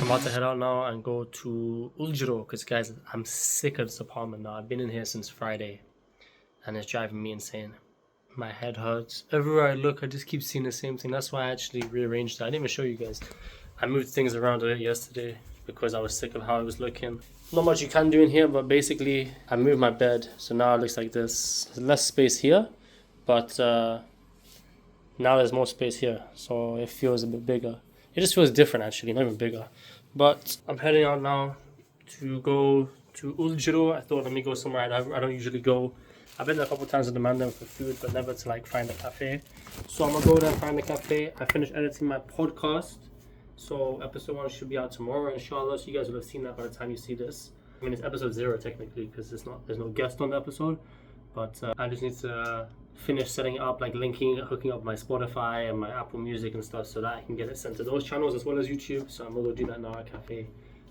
I'm about to head out now and go to Uljiro because, guys, I'm sick of this apartment now. I've been in here since Friday and it's driving me insane. My head hurts. Everywhere I look, I just keep seeing the same thing. That's why I actually rearranged it. I didn't even show you guys. I moved things around a bit yesterday because I was sick of how it was looking. Not much you can do in here, but basically I moved my bed. So now it looks like this. There's less space here, but now there's more space here. So it feels a bit bigger. It just feels different actually, not even bigger. But I'm heading out now to go to Uljiro. I thought let me go somewhere I don't usually go. I've been there a couple times in the Mandem for food, but never to like find a cafe. So I'm gonna go there and find a cafe. I finished editing my podcast. So episode 1 should be out tomorrow, inshallah. So you guys will have seen that by the time you see this. I mean, it's episode 0 technically because there's no guest on the episode. But I just need to finish setting it up, like hooking up my Spotify and my Apple Music and stuff so that I can get it sent to those channels as well as YouTube. So I'm gonna go do that now at cafe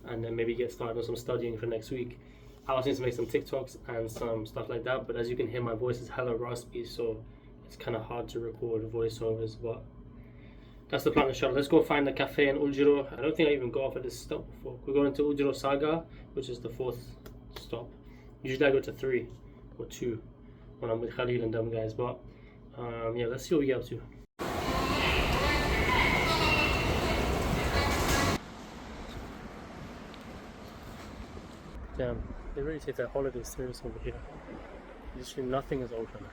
and then maybe get started on some studying for next week. I also need to make some TikToks and some stuff like that, but as you can hear, my voice is hella raspy, so it's kind of hard to record voiceovers, but that's the plan, inshallah. Let's go find the cafe in Uljiro. I don't think I even got off at this stop before. We're going to Uljiro Saga, which is the 4th stop. Usually I go to 3 or 2 when I'm with Khalil and them guys, but yeah, let's see what we get up to. Damn, they really take their holidays serious over here. Literally nothing is open.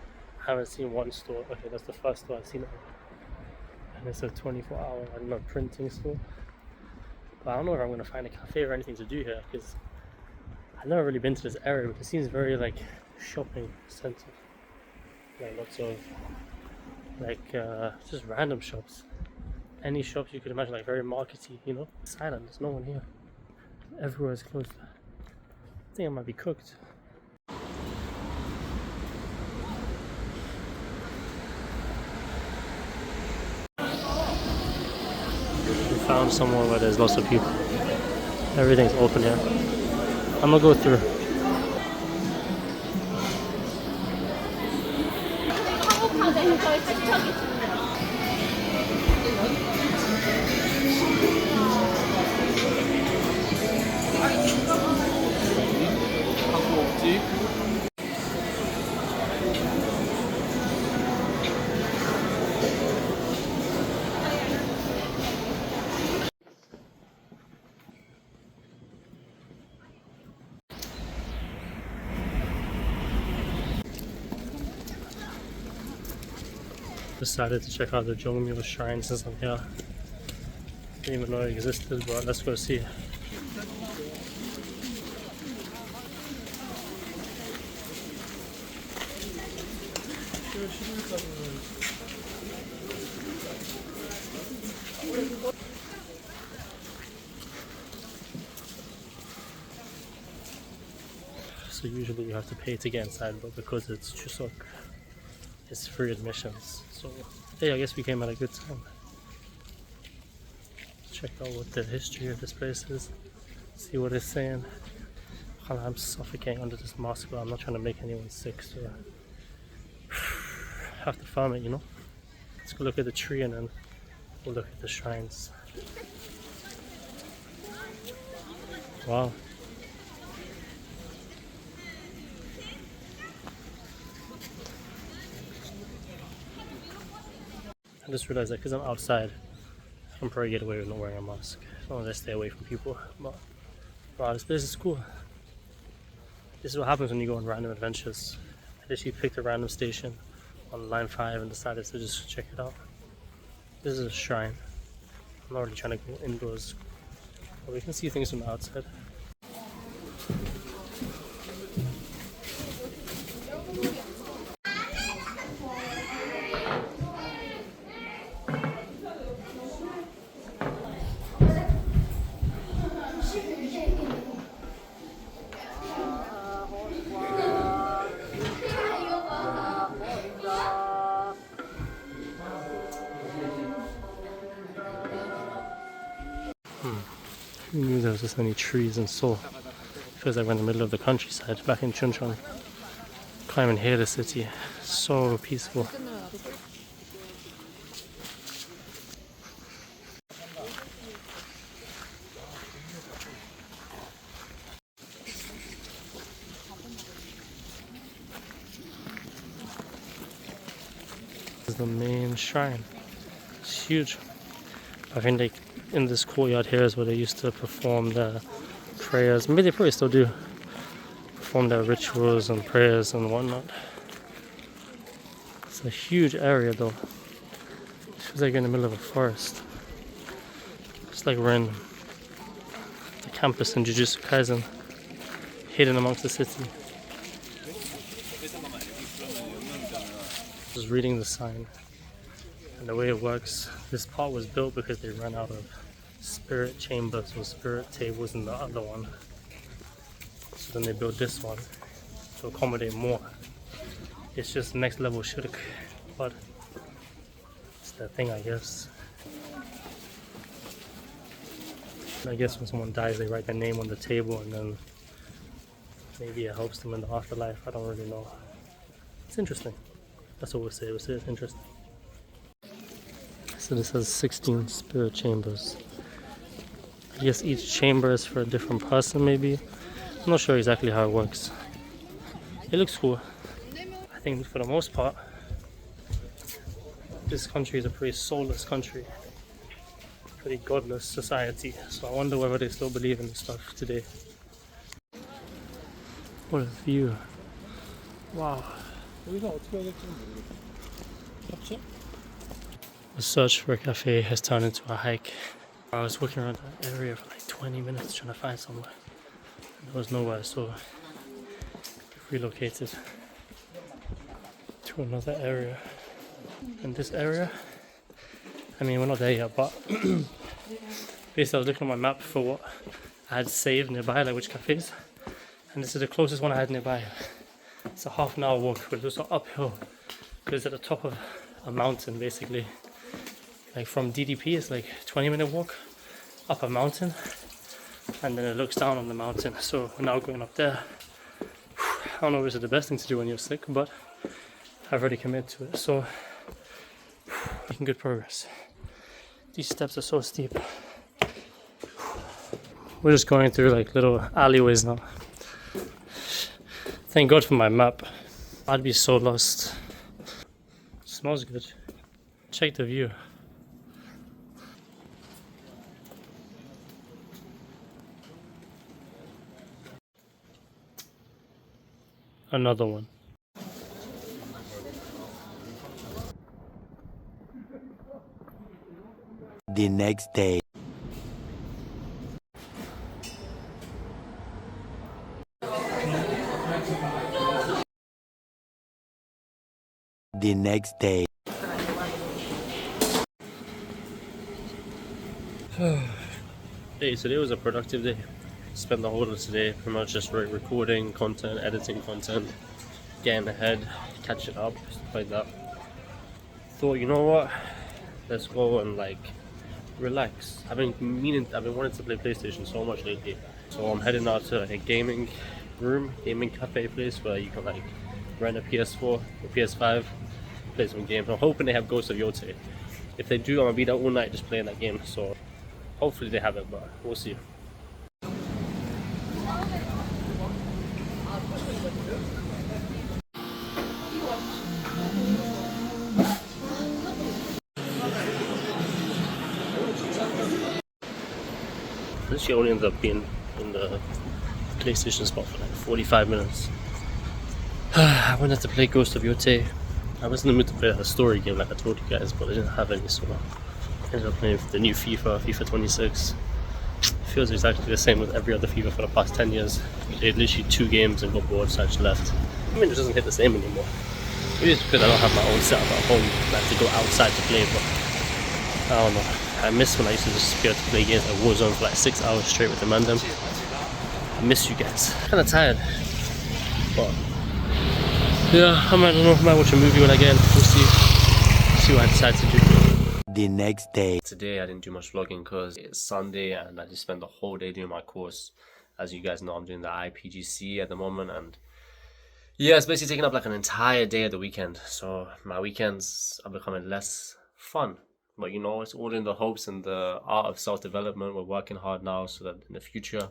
I haven't seen one store. Okay, that's the first store I've seen. And it's a 24-hour, I don't know, printing store. But I don't know if I'm gonna find a cafe or anything to do here because I've never really been to this area, but it seems very like shopping center. Like lots of like just random shops. Any shops you could imagine, like very markety, you know? It's silent, there's no one here. Everywhere is closed. I think I might be cooked. We found somewhere where there's lots of people. Everything's open here. I'm gonna go through. Decided to check out the Jongno Shrine since I'm here. Didn't even know it existed, but let's go see. So usually you have to pay to get inside, but because it's Chuseok, it's free admissions. So hey, I guess we came at a good time. Check out what the history of this place is. See what it's saying. I'm suffocating under this mosque, but I'm not trying to make anyone sick, so I have to farm it, you know. Let's go look at the tree and then we'll look at the shrines. Wow. I just realized that because I'm outside, I can probably get away with not wearing a mask as long as I stay away from people. But wow, this place is cool. This is what happens when you go on random adventures. I literally picked a random station on line 5 and decided to just check it out. This is a shrine. I'm not really trying to go indoors, but we can see things from the outside. Who knew there was this many trees in Seoul? Feels like we're in the middle of the countryside, back in Chuncheon. Can't even hear the city. So peaceful. This is the main shrine. It's huge. I think like in this courtyard here is where they used to perform their prayers. Maybe they probably still do perform their rituals and prayers and whatnot. It's a huge area though. It feels like you're in the middle of a forest. It's like we're in the campus in Jujutsu Kaisen, hidden amongst the city. Just reading the sign. And the way it works, this part was built because they ran out of spirit chambers or spirit tables in the other one. So then they built this one to accommodate more. It's just next level shirk, but it's that thing, I guess. I guess when someone dies, they write their name on the table and then maybe it helps them in the afterlife. I don't really know. It's interesting. That's what we'll say. We'll say it's interesting. So this has 16 spirit chambers. I guess each chamber is for a different person, maybe. I'm not sure exactly how it works. It looks cool. I think for the most part, this country is a pretty soulless country. Pretty godless society. So I wonder whether they still believe in this stuff today. What a view. Wow. The search for a cafe has turned into a hike. I was walking around that area for like 20 minutes trying to find somewhere. And there was nowhere, so we relocated to another area. And this area, I mean, we're not there yet, but basically I was looking on my map for what I had saved nearby, like which cafes. And this is the closest one I had nearby. It's a half-an-hour walk, but it's also uphill because it's at the top of a mountain, basically. Like from DDP, it's like 20-minute walk up a mountain, and then it looks down on the mountain. So we're now going up there. I don't know if this is the best thing to do when you're sick, but I've already committed to it. So making good progress. These steps are so steep. We're just going through like little alleyways now. Thank God for my map. I'd be so lost. Smells good. Check the view. Another one. The next day. The next day. Hey, today was a productive day. Spent the whole of today pretty much just recording content, editing content, getting ahead, catching up, stuff like that. Thought, you know what? Let's go and like relax. I've been wanting to play PlayStation so much lately. So I'm heading out to like a gaming cafe place where you can like rent a PS4 or PS5, play some games. I'm hoping they have Ghost of Yote. If they do, I'm gonna be there all night just playing that game. So hopefully they have it, but we'll see. She only ended up being in the PlayStation spot for like 45 minutes. I wanted to play Ghost of Yote. I was in the mood to play a story game like I told you guys, but I didn't have any, so I ended up playing the new FIFA 26. It feels exactly the same with every other FIFA for the past 10 years. I played literally 2 games and got bored, so I just left. I mean, it just doesn't hit the same anymore. Maybe it's because I don't have my own setup at home. I have to go outside to play, but I don't know. I miss when I used to just be able to play games like Warzone for like 6 hours straight with the mandem. I miss you guys. Kinda tired, but yeah, I might watch a movie when I get in. We'll see what I decide to do. The next day. Today I didn't do much vlogging because it's Sunday and I just spent the whole day doing my course. As you guys know, I'm doing the IPGC at the moment, and yeah, it's basically taking up like an entire day of the weekend. So my weekends are becoming less fun. But you know, it's all in the hopes and the art of self-development. We're working hard now so that in the future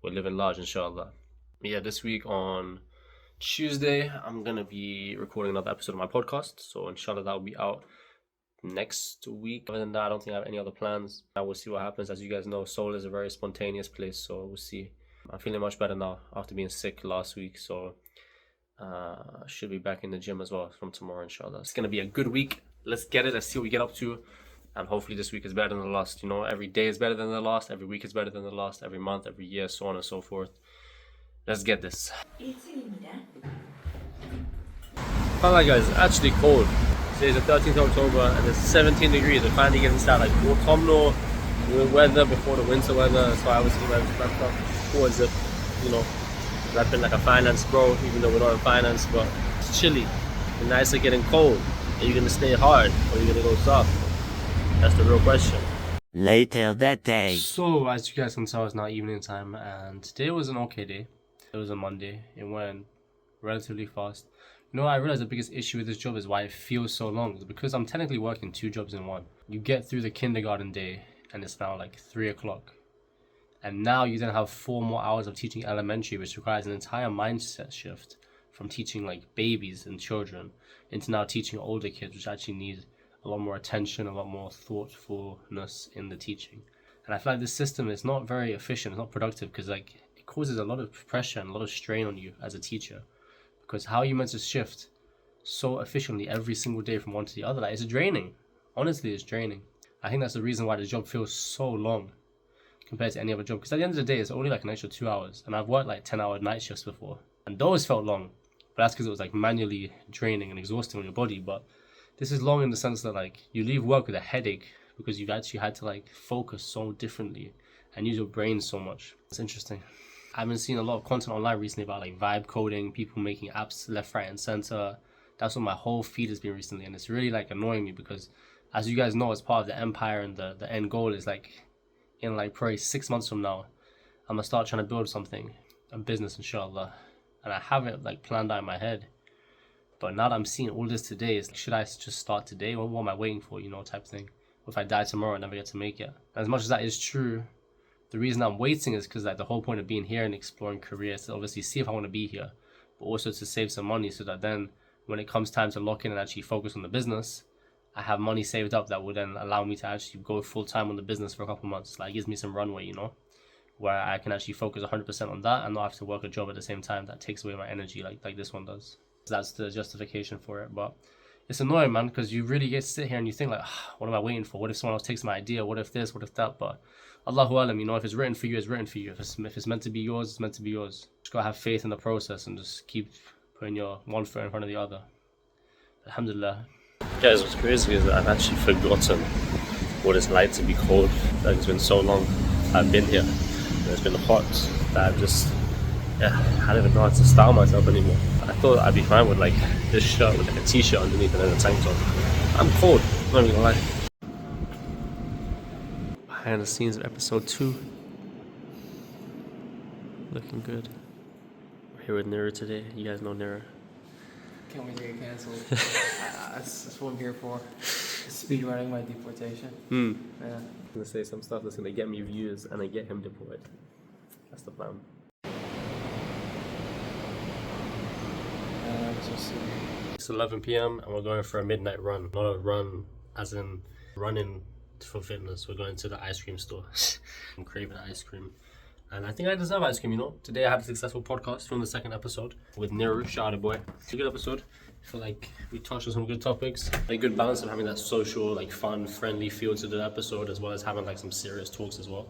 we're living large, inshallah. Yeah, this week on Tuesday, I'm gonna be recording another episode of my podcast. So inshallah that will be out next week. Other than that, I don't think I have any other plans. I will see what happens. As you guys know, Seoul is a very spontaneous place, so we'll see. I'm feeling much better now after being sick last week, so should be back in the gym as well from tomorrow, inshallah. It's gonna be a good week. Let's get it. Let's see what we get up to. And hopefully this week is better than the last. You know, every day is better than the last. Every week is better than the last. Every month, every year, so on and so forth. Let's get this. Alright guys, it's actually cold. Today's the 13th of October and it's 17 degrees. We're finally getting started like autumnal weather before the winter weather. That's why I was wrapped up towards it. You know, I've been like a finance bro, even though we're not in finance, but it's chilly. The nights are getting cold. Are you gonna stay hard or are you gonna go soft? That's the real question. Later that day. So as you guys can tell, it's now evening time and today was an okay day. It was a Monday. It went relatively fast. You know, I realized the biggest issue with this job is why it feels so long. Because I'm technically working 2 jobs in one. You get through the kindergarten day and it's now like 3 o'clock. And now you then have 4 more hours of teaching elementary, which requires an entire mindset shift from teaching like babies and children into now teaching older kids, which actually need a lot more attention, a lot more thoughtfulness in the teaching. And I feel like this system is not very efficient, it's not productive, because like it causes a lot of pressure and a lot of strain on you as a teacher. Because how are you meant to shift so efficiently every single day from one to the other? Like, it's draining. Honestly, it's draining. I think that's the reason why the job feels so long compared to any other job. Because at the end of the day, it's only like an extra 2 hours. And I've worked like 10-hour night shifts before. And those felt long. But that's because it was like manually draining and exhausting on your body. But this is long in the sense that like you leave work with a headache because you've actually had to like focus so differently and use your brain so much. It's interesting. I've been seeing a lot of content online recently about like vibe coding, people making apps left, right, and center. That's what my whole feed has been recently, and it's really like annoying me because, as you guys know, as part of the empire and the end goal is like, in like probably 6 months from now, I'm gonna start trying to build something, a business, inshallah, and I have it like planned out in my head. But now that I'm seeing all this today, is like, should I just start today? What am I waiting for? You know, type thing. What if I die tomorrow and never get to make it? And as much as that is true, the reason I'm waiting is because like the whole point of being here and exploring Korea is to obviously see if I want to be here, but also to save some money so that then when it comes time to lock in and actually focus on the business, I have money saved up that will then allow me to actually go full time on the business for a couple months. Like, it gives me some runway, you know, where I can actually focus 100% on that and not have to work a job at the same time that takes away my energy like this one does. That's the justification for it. But it's annoying, man, because you really get to sit here and you think like, what am I waiting for? What if someone else takes my idea? What if this? What if that? But Allahu Alam, you know, if it's written for you, it's written for you. If it's meant to be yours, it's meant to be yours. Just gotta have faith in the process and just keep putting your one foot in front of the other. Alhamdulillah. Guys, what's crazy is that I've actually forgotten what it's like to be cold. Like, it's been so long I've been here and it's been hot that I've just, I don't even know how to style myself anymore. I thought I'd be fine with like this shirt with like a t-shirt underneath and then a tank top. I'm cold, I'm not even gonna lie. Behind the scenes of episode 2. Looking good. We're here with Nira today. You guys know Nira. Can't wait to get cancelled. That's what I'm here for. Speedrunning my deportation. Yeah. I'm gonna say some stuff that's gonna get me views and then get him deported. That's the plan. It's 11 p.m. and we're going for a midnight run. Not a run as in running for fitness. We're going to the ice cream store. I'm craving ice cream. And I think I deserve ice cream, you know. Today I had a successful podcast from the 2nd episode with Niru. Shout out, boy. It's a good episode. I feel like we touched on some good topics. A good balance of having that social, like fun, friendly feel to the episode, as well as having like some serious talks as well.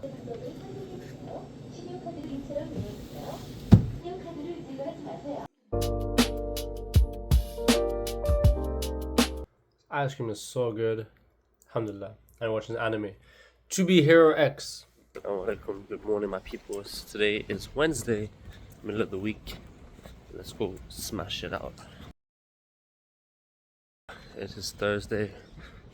Ice cream is so good. Alhamdulillah. I'm watching anime. To Be Hero X. Assalamualaikum. Good morning, my people. Today is Wednesday, middle of the week. Let's go smash it out. It is Thursday,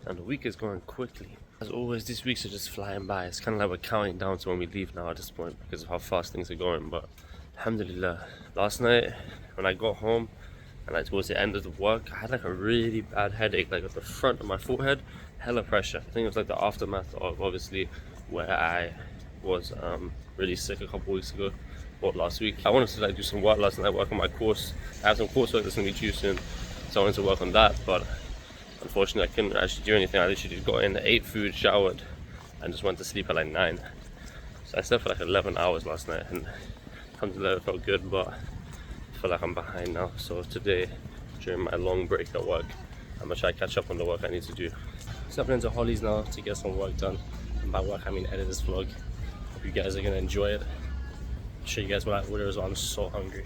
and the week is going quickly. As always, these weeks are just flying by. It's kind of like we're counting down to when we leave now at this point because of how fast things are going. But alhamdulillah, last night when I got home and like towards the end of the work, I had like a really bad headache, like at the front of my forehead, hella pressure. I think it was like the aftermath of obviously where I was really sick a couple weeks ago. bought last week. I wanted to like do some work last night, work on my course. I have some coursework that's gonna be due soon, so I wanted to work on that, but unfortunately I couldn't actually do anything. I literally just got in, ate food, showered, and just went to sleep at like 9. So I slept for like 11 hours last night, and alhamdulillah it felt good, but I feel like I'm behind now. So today, during my long break at work, I'm gonna try to catch up on the work I need to do. Stepping into Holly's now to get some work done. And by work I mean edit this vlog. Hope you guys are gonna enjoy it. I'll show you guys what I ordered as well. I'm so hungry.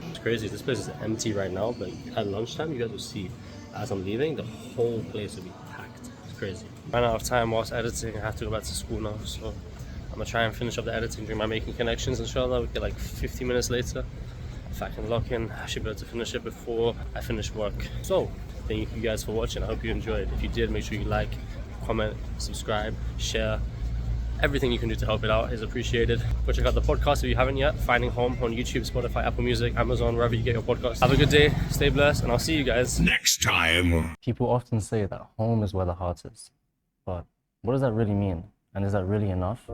It's crazy, this place is empty right now, but at lunchtime you guys will see, as I'm leaving, the whole place will be packed. It's crazy. Ran out of time whilst editing. I have to go back to school now, so I'm gonna try and finish up the editing during my making connections. Inshallah, we'll get like 50 minutes later. If I can lock in, I should be able to finish it before I finish work. So, thank you guys for watching. I hope you enjoyed. If you did, make sure you like, comment, subscribe, share. Everything you can do to help it out is appreciated. Go check out the podcast if you haven't yet. Finding Home on YouTube, Spotify, Apple Music, Amazon, wherever you get your podcasts. Have a good day, stay blessed, and I'll see you guys next time. People often say that home is where the heart is, but what does that really mean? And is that really enough?